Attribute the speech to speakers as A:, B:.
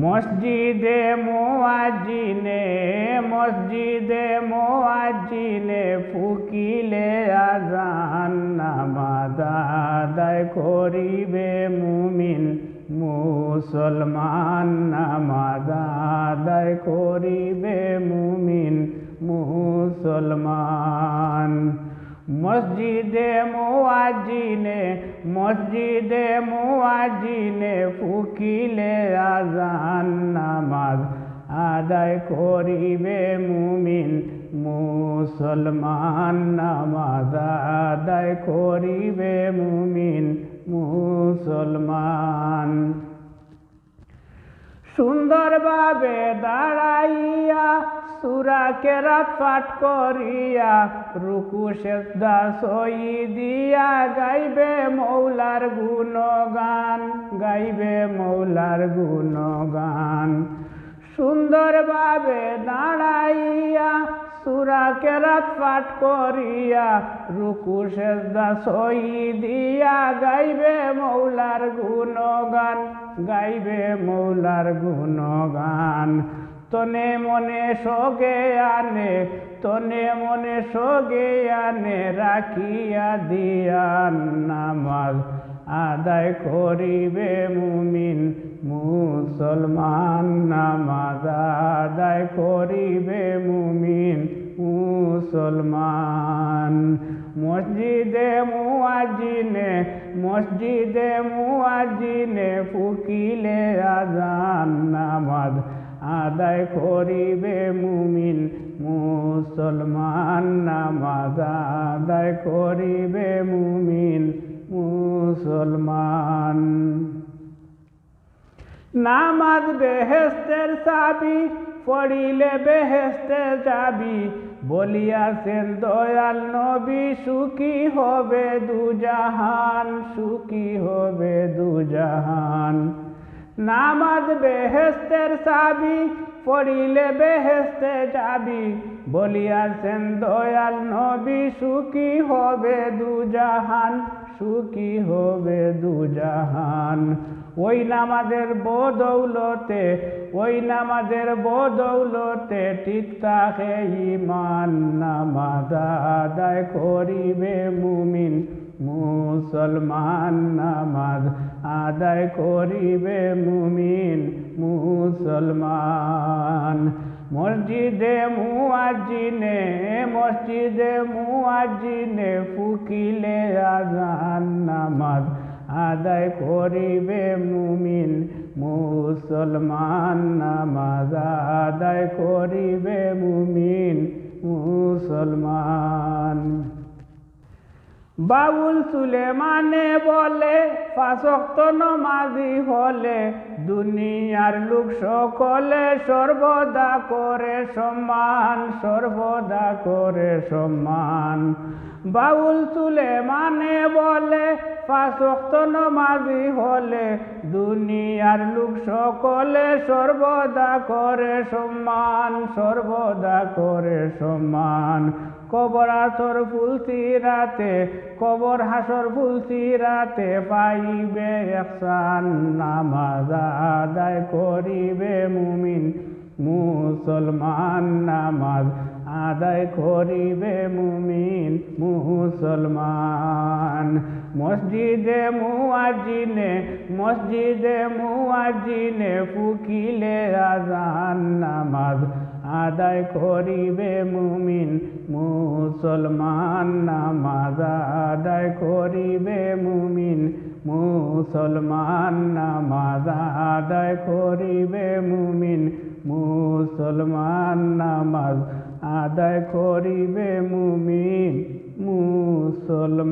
A: মসজিদে মুয়াজ্জিনে ফুকিলে আযান নামাজ আদায় করিবে মুমিন মুসলমান নামাজ আদায় করিবে মুমিন মুসলমান। মসজিদে মুয়াজ্জিনে ফুকিলে আযান নামাজ আদায় করিবে মুমিন মুসলমান নামাজ আদায় করিবে মুমিন মুসলমান। সুন্দরভাবে দাঁড়াইয়া সূরা কেরাত পাঠ করিয়া রুকু সেজদা সই দিয়া গাইবে মৌলার গুণগান। সুন্দরভাবে দাঁড়াইয়া সূরা কেরাত পাঠ করিয়া রুকু সেজদা সই দিয়া গাইবে মৌলার গুণগান। তনে মনে সগে আনে রাখিয়া দিয়ান নামাজ আদায় করিবে মুমিন মুসলমান নামাজ আদায় করিবে মুমিন মুসলমান। মসজিদে মুয়াজ্জিনে ফুকিলে আযান নামাজ আদায় করিবে মুমিন মুসলমান নামাজ আদায় করিবে মুমিন মুসলমান। নামাজ বেহেশতের চাবি পড়িলে বেহেশতে যাবি বলিয়াছেন দয়াল নবী সুখী হবে দুজাহান। নামাজ বেহেশতের চাবি পড়িলে বেহেশতে যাবি বলিয়াছেন দয়াল নবী সুখী হবে দুজাহান। ওই নামাজের বদৌলতে ঠিক থাকে ঈমান নামাজ আদায় করিবে মুমিন মুসলমান নামাজ আদায় করিবে মুমিন মুসলমান। মসজিদে মুয়াজ্জিনে ফুকিলে আযান নামাজ আদায় করিবে মুমিন মুসলমান নামাজ আদায় করিবে মুমিন মুসলমান। বাউল সুলেমানে বলে 5 ওয়াক্ত নামাজি হলে দুনিয়ার লোক সকলে সর্বদা করে সম্মান। বাউল সুলেমানে বলে 5 ওয়াক্ত নামাজি হলে দুনিয়ার লোক সকলে সর্বদা করে সম্মান। কবর হাসর ফুলতি রাতে পাইবে ইহসান নামাজ আদায় করিবে মুমিন মুসলমান নামাজ আদায় করিবে মুমিন মুসলমান। মসজিদে মুয়াজ্জিনে ফুকিলে আযান নামাজ আদায় করিবে মুমিন মুসলমান নামাজ আদায় করিবে মুমিন মুসলমান নামাজ আদায় করিবে মুমিন মুসলমান নামাজ আদায় করিবে মুমিন মুসলমান।